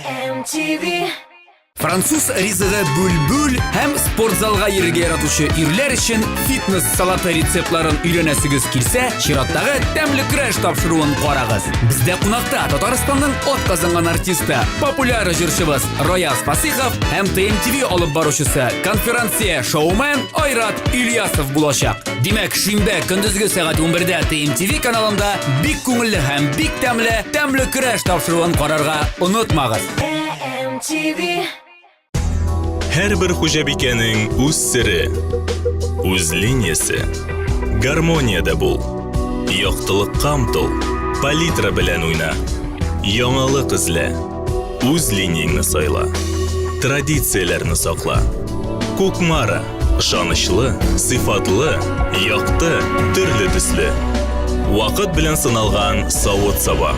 MTV. Француз ризыгы бүлбүл һәм спортзалга йөрергә яратучы ирләр өчен фитнес салаты рецептларын өйрәнәсегез килсә, чираттагы тәмле көрәш тапшыруын карагыз. Бездә кунакта Татарстанның атказанган артисты, популяр җырчыбыз Рояз Фасихов һәм TMTV алып баручысы, конференция шоумен Айрат Ильясов булачак. Димәк, шимбә көндезге сәгать 11-дә TMTV каналында бик күңелле һәм бик тәмле көрәш тапшыруын карарга онытмагыз. MTV. Һәрбер хуҗабикәнең үз сире, үз линиясе. Гармонияда бул. Яктылыкка омтыл, палитра белән уйна. Яңалык эзлә. Үз линияңне сайла. Традицияләрне сакла. Кукмара, ышанычлы, сыйфатлы, якты, төрле төсле. Вакыт белән сыналган савыт-саба.